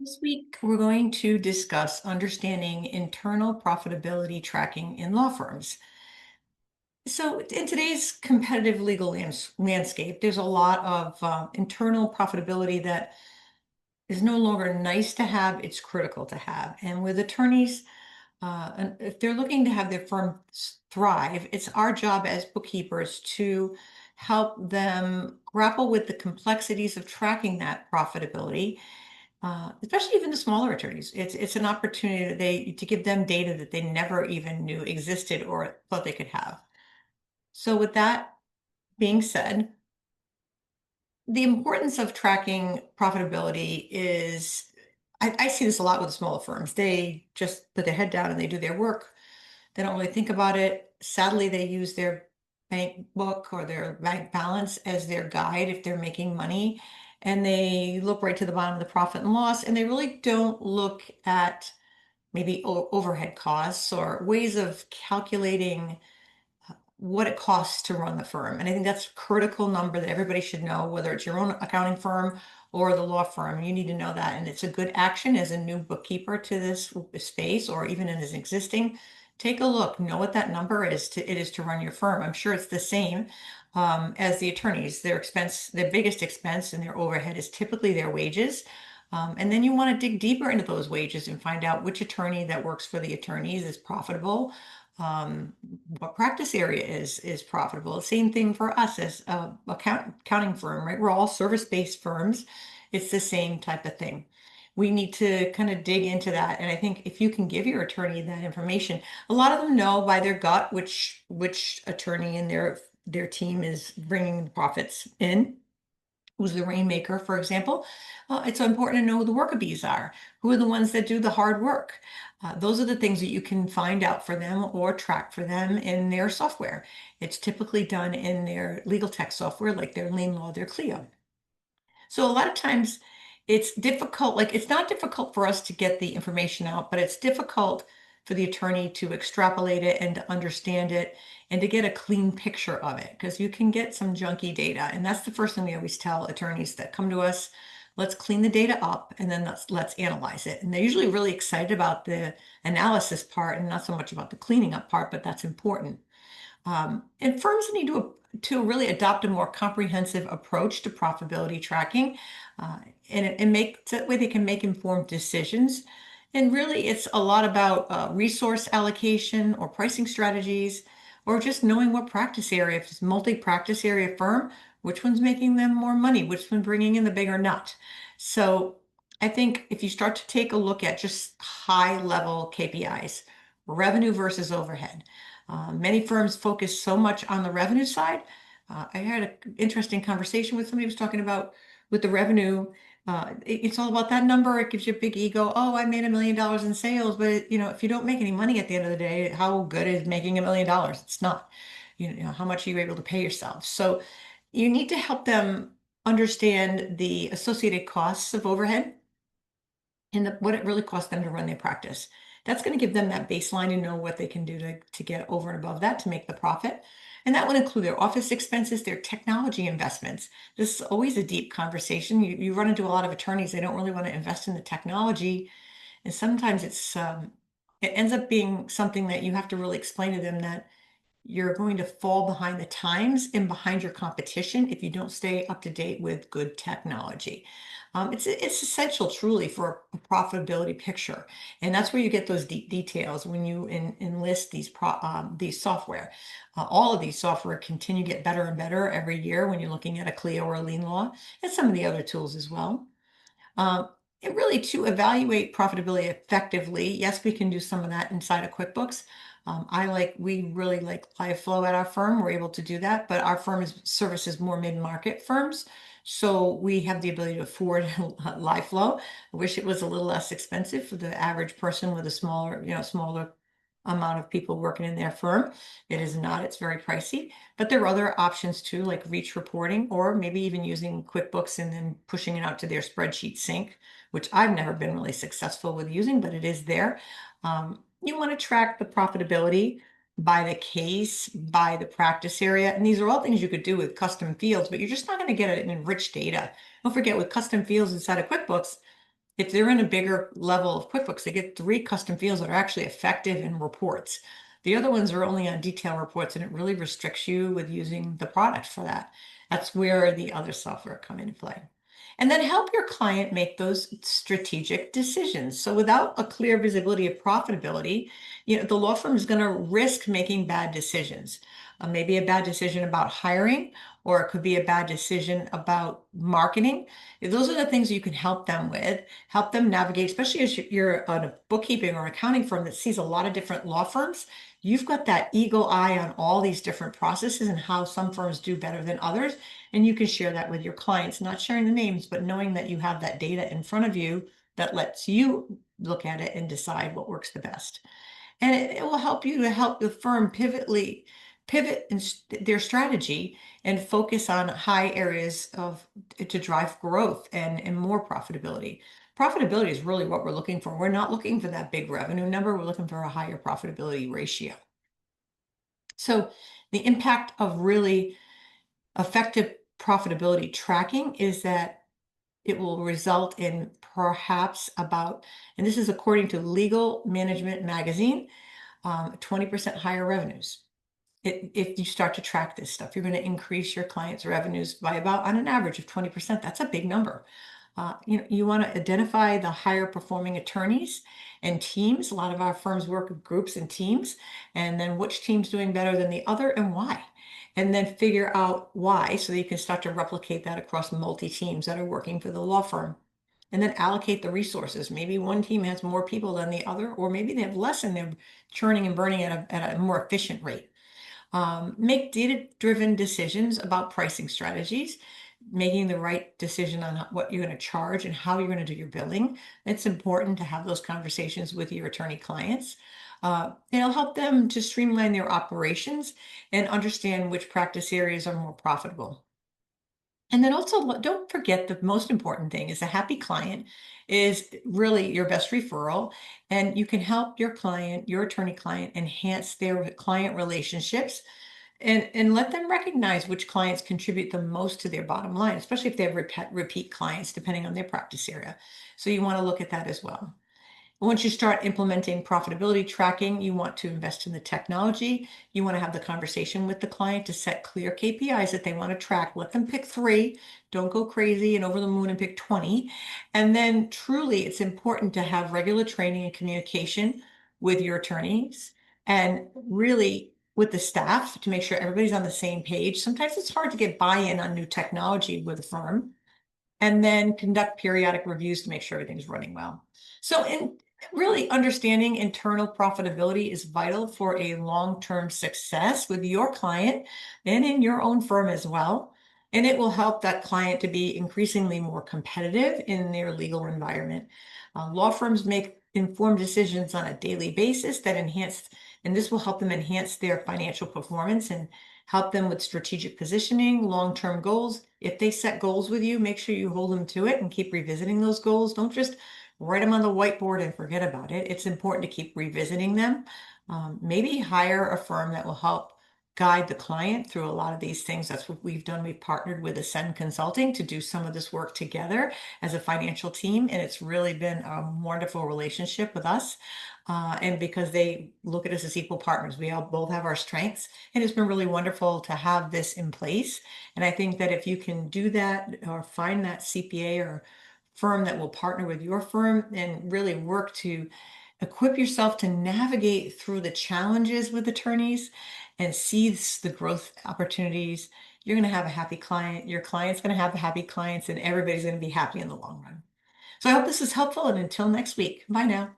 This week, we're going to discuss understanding internal profitability tracking in law firms. So, in today's competitive legal landscape, there's a lot of internal profitability that is no longer nice to have, it's critical to have. And with attorneys, and if they're looking to have their firm thrive, it's our job as bookkeepers to help them grapple with the complexities of tracking that profitability, especially even the smaller attorneys. It's an opportunity that they to give them data that they never even knew existed or thought they could have. So with that being said, the importance of tracking profitability is I see this a lot with smaller firms. They just put their head down and they do their work. They don't really think about it. Sadly, they use their bank book or their bank balance as their guide if they're making money. And they look right to the bottom of the profit and loss, and they really don't look at maybe overhead costs or ways of calculating what it costs to run the firm. And I think that's a critical number that everybody should know, whether it's your own accounting firm or the law firm. You need to know that. And it's a good action as a new bookkeeper to this space or even as existing. Take a look, know what that number is it is to run your firm. I'm sure it's the same as the attorneys. Their expense, their biggest expense and their overhead is typically their wages. And then you want to dig deeper into those wages and find out which attorney that works for the attorneys is profitable, um, what practice area is profitable. Same thing for us as a accounting firm, right? We're all service-based firms. It's the same type of thing. We need to kind of dig into that. And I think if you can give your attorney that information, a lot of them know by their gut which attorney in their team is bringing the profits in, who's the rainmaker, for example. It's important to know who the worker bees are, who are the ones that do the hard work. Those are the things that you can find out for them or track for them in their software. It's typically done in their legal tech software, like their lien law, their Clio. So a lot of times it's difficult, like it's not difficult for us to get the information out, but it's difficult for the attorney to extrapolate it and to understand it and to get a clean picture of it because you can get some junky data. And that's the first thing we always tell attorneys that come to us. Let's clean the data up and then let's analyze it. And they're usually really excited about the analysis part and not so much about the cleaning up part, but that's important. And firms need to really adopt a more comprehensive approach to profitability tracking, and make that way they can make informed decisions. And really, it's a lot about resource allocation or pricing strategies, or just knowing what practice area, if it's multi-practice area firm, which one's making them more money, which one's bringing in the bigger nut. So I think if you start to take a look at just high level KPIs, revenue versus overhead, many firms focus so much on the revenue side. I had an interesting conversation with somebody who was talking about with the revenue. It's all about that number. It gives you a big ego. Oh, I made $1 million in sales, but if you don't make any money at the end of the day, how good is making $1 million? It's not. How much are you able to pay yourself? So you need to help them understand the associated costs of overhead and what it really costs them to run their practice. That's going to give them that baseline and know what they can do to get over and above that to make the profit. And that would include their office expenses, their technology investments. This is always a deep conversation. You run into a lot of attorneys, they don't really want to invest in the technology. And sometimes it ends up being something that you have to really explain to them that you're going to fall behind the times and behind your competition if you don't stay up to date with good technology. It's essential truly for a profitability picture. And that's where you get those deep details when you enlist these software. All of these software continue to get better and better every year when you're looking at a Clio or a lien law and some of the other tools as well. Um, and really to evaluate profitability effectively, yes, we can do some of that inside of QuickBooks. We really like live flow at our firm. We're able to do that, but our firm services more mid-market firms. So we have the ability to afford live flow. I wish it was a little less expensive for the average person with a smaller amount of people working in their firm. It is not, it's very pricey, but there are other options too, like reach reporting, or maybe even using QuickBooks and then pushing it out to their spreadsheet sync, which I've never been really successful with using, but it is there. You want to track the profitability by the case, by the practice area. And these are all things you could do with custom fields, but you're just not going to get it in rich data. Don't forget with custom fields inside of QuickBooks, If they're in a bigger level of QuickBooks, they get 3 custom fields that are actually effective in reports. The other ones are only on detail reports, and it really restricts you with using the product for that. That's where the other software come into play. And then help your client make those strategic decisions. So without a clear visibility of profitability, the law firm is going to risk making bad decisions. Maybe a bad decision about hiring, or it could be a bad decision about marketing. Those are the things you can help them with, help them navigate, especially as you're on a bookkeeping or accounting firm that sees a lot of different law firms. You've got that eagle eye on all these different processes and how some firms do better than others. And you can share that with your clients, not sharing the names, but knowing that you have that data in front of you that lets you look at it and decide what works the best. And it will help you to help the firm pivot in their strategy and focus on high areas to drive growth and more profitability. Profitability is really what we're looking for. We're not looking for that big revenue number. We're looking for a higher profitability ratio. So the impact of really effective profitability tracking is that it will result in perhaps about, and this is according to Legal Management Magazine, 20% higher revenues. If you start to track this stuff, you're going to increase your clients' revenues by about, on an average of 20%. That's a big number. You want to identify the higher performing attorneys and teams. A lot of our firms work with groups and teams, and then which team's doing better than the other and why. And then figure out why so that you can start to replicate that across multi-teams that are working for the law firm. And then allocate the resources. Maybe one team has more people than the other, or maybe they have less and they're churning and burning at a more efficient rate. Make data-driven decisions about pricing strategies, making the right decision on what you're going to charge and how you're going to do your billing. It's important to have those conversations with your attorney clients. It'll help them to streamline their operations and understand which practice areas are more profitable. And then also, don't forget the most important thing is a happy client is really your best referral. And you can help your client, your attorney client, enhance their client relationships and let them recognize which clients contribute the most to their bottom line, especially if they have repeat clients, depending on their practice area. So you want to look at that as well. Once you start implementing profitability tracking, you want to invest in the technology. You want to have the conversation with the client to set clear KPIs that they want to track. Let them pick 3. Don't go crazy and over the moon and pick 20. And then truly, it's important to have regular training and communication with your attorneys and really with the staff to make sure everybody's on the same page. Sometimes it's hard to get buy-in on new technology with a firm, and then conduct periodic reviews to make sure everything's running well. So in really understanding internal profitability is vital for a long-term success with your client and in your own firm as well. And it will help that client to be increasingly more competitive in their legal environment. Law firms make informed decisions on a daily basis that enhance, and this will help them enhance their financial performance and help them with strategic positioning, long-term goals. If they set goals with you, make sure you hold them to it and keep revisiting those goals. Don't just write them on the whiteboard and forget about it. It's important to keep revisiting them. Maybe hire a firm that will help guide the client through a lot of these things. That's what we've done. We've partnered with Ascend Consulting to do some of this work together as a financial team, and it's really been a wonderful relationship with us. And because they look at us as equal partners, we all both have our strengths, and it's been really wonderful to have this in place. And I think that if you can do that or find that CPA or firm that will partner with your firm and really work to equip yourself to navigate through the challenges with attorneys and seize the growth opportunities, you're going to have a happy client. Your client's going to have happy clients, and everybody's going to be happy in the long run. So I hope this is helpful. And until next week, bye now.